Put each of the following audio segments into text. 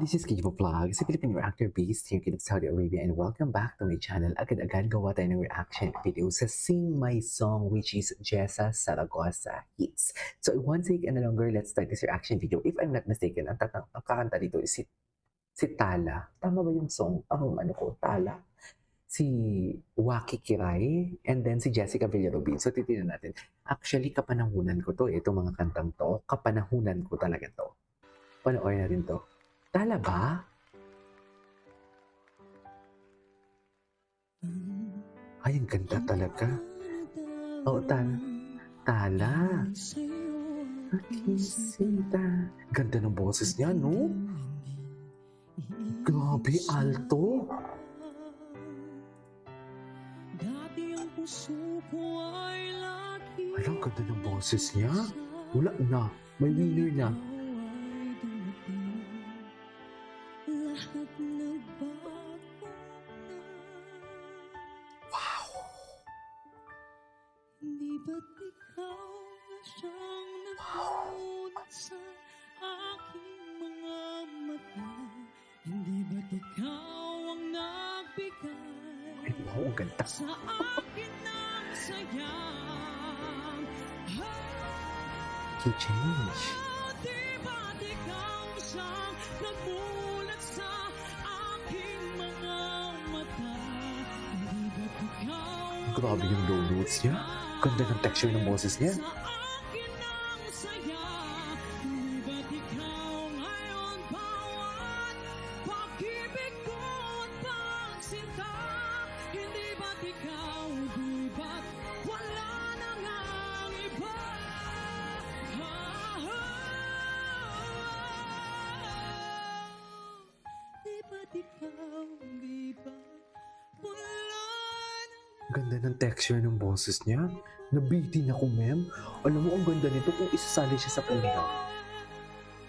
This is Kibo Vlog, si Philippine reactor based here in Saudi Arabia, and welcome back to my channel. Agad-agad gawa tayo ng reaction video sa Sing My Song, which is Jessa Saragosa Hits. So one take and no longer, let's start this reaction video. If I'm not mistaken, ang kakanta dito is si Tala. Tama ba yung song? Tala. Si Waki Kiray, and then si Jessica Villarubin. So titignan natin. Actually, kapanahunan ko to. Itong mga kantang to, kapanahunan ko talaga to. Panoorin natin to. Tala ba? Ay, ang ganda talaga. Oo, Tala. Nakisita. Ganda ng boses niya, no? Grabe, alto. Alam, ganda ng boses niya. Wala na. May winner na. Wow! Hindi ba't ikaw na siyang nagpunod sa aking mga mata? Hindi ba't ikaw ang nagbigay Ay, wow, ang ganda. sa akin ng sayang? Key change. Di ba't ikaw siyang nagmulat sa aking mga mata? Hindi ba't ikaw Grabe yung low notes niya. Ganda ng texture ng boses niya. sa akin ang saya? Di ba't ikaw ngayon bawat pag-ibig ko at pagsinta? Hindi ba't ikaw, di ba't wala na ngang iba? Di ba't ikaw, di ba't wala na? Ganda ng texture ng boses niya. Nabitin ako, ma'am. Alam mo, ang ganda nito kung isasali siya sa Queendom.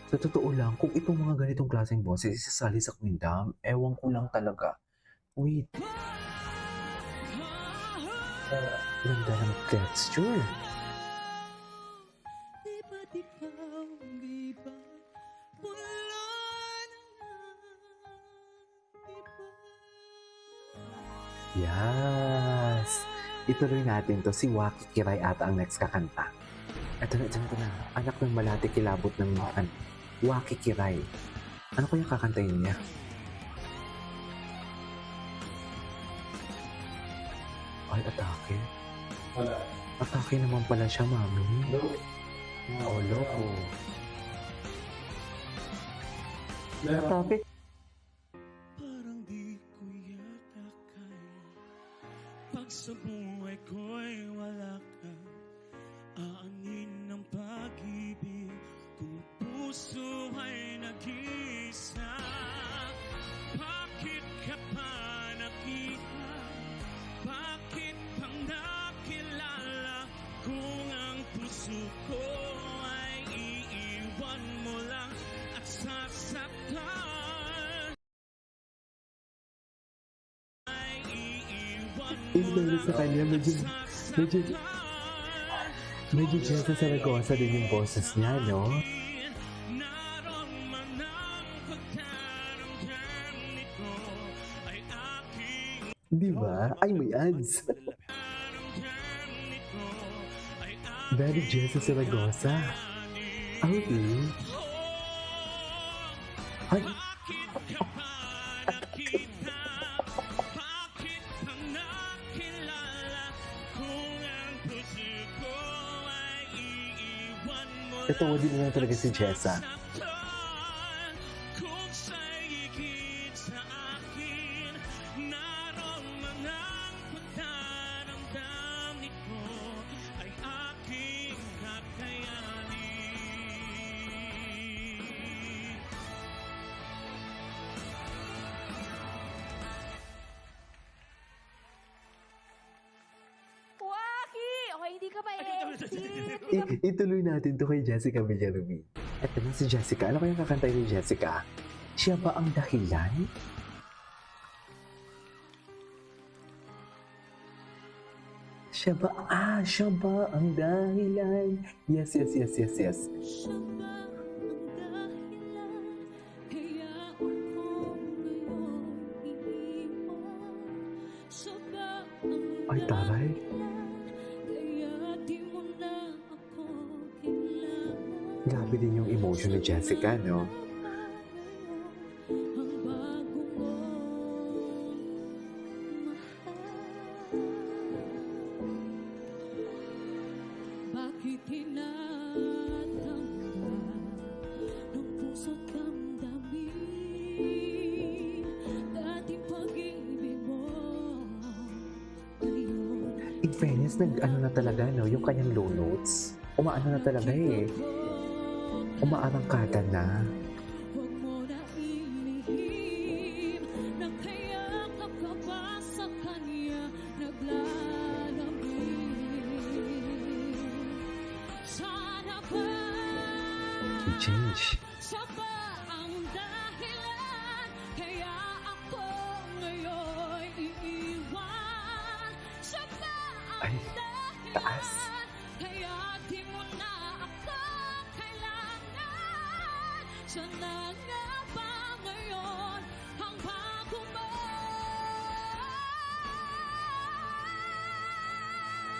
Sa totoo lang, kung itong mga ganitong klaseng boses isasali sa Queendom, ewan ko lang talaga. Wait. Ganda ng texture. Di ba't ikaw, di ba't wala na iba? Yes! Ituloy natin to. Si Waki Kiray ata ang next kakanta. Ito na. Anak ng malati kilabot ng Waki Kiray. Ano kaya kakantayin niya? Ay, atake. Wala. Atake naman pala siya, mami. Oh, loko. Atake. Parang di ko yata kaya pag sa buhay ko'y wala ka. Aanin ng pag-ibig kung puso ay nag-isa. Bakit ka pa nakita? Bakit pang nakilala kung ang puso ko ay iiwan mo lang at sasaktan? Ay iiwan mo Dahil sa kanya, medyo Jessa Saragosa din yung boses niya, no? naroon man ang pagkaramdam nito ay aking Di ba? Ay, may ads. Very Jessa Saragosa. Okay. Ay, Bakit ka pa nakita? Bakit pa nakilala kung ang puso ko ay iiwan mo ito din na talaga si Jessa. saktan? Kung siya'y higit sa akin, naroon man ang pagdaramdam nito ay aking kakayanin. Waki! Okay, hindi ka ma-exit. Ituloy natin to kay Jessica Villarubin. Ito na si Jessica. Ano kayang kakantay ni Jessica? Siya ba ang dahilan? Siya ba ang dahilan? Yes. Siya ba ang dahilan kaya Siya ba ang Ay, taray. kaya di mo na ako kailangan? Grabe din yung emotion ni Jessica, no? Ang bago mo bakit tinatanggal ng puso't damdamin dating pag-ibig mo ngayon In fairness, nag-ano na talaga, no? Yung kanyang low notes. Umaano na talaga eh. Umaarangkada na. huwag mo na ilihim nakayakap ka ba sa kanya naglalamig sana ba I-change. siya ba ang dahilan kaya ako ngayon iiwan siya ba Ay, ang dahilan taas. kaya di mo na ako kailangan siya na nga ba ngayon ang bago mo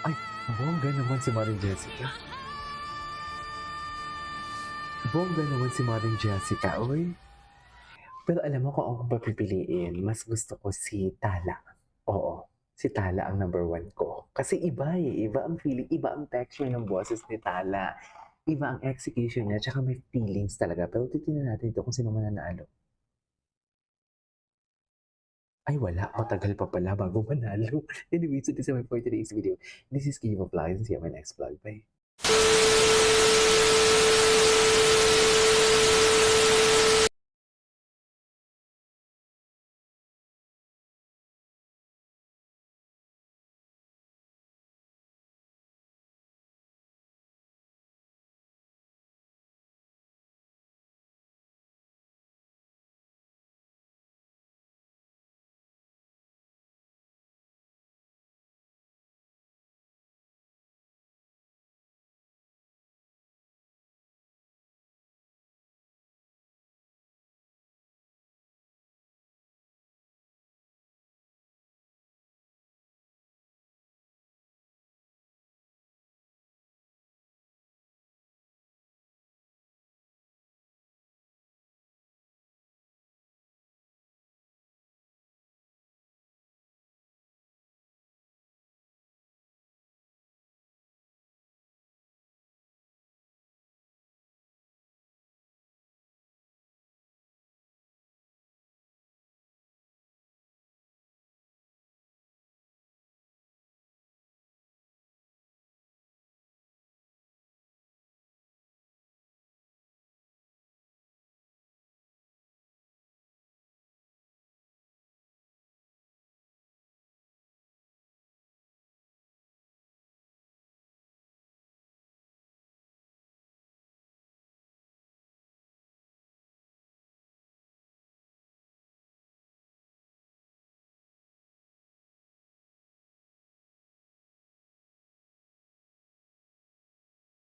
Ay, bongga naman si Maring Jessica. Bongga naman si Maring Jessica, oy. Pero alam mo kung ako papipiliin, mas gusto ko si Tala. Oo, si Tala ang number 1 ko. Kasi iba eh, iba ang feeling, iba ang texture ng boses ni Tala. Iba ang execution niya, tsaka may feelings talaga. Pero titignan natin ito kung sino mananalo. Ay wala, matagal pa pala bago manalo. Anyway, so this is my for today's video. This is Kiva Vlogs and see you on my next vlog. Bye!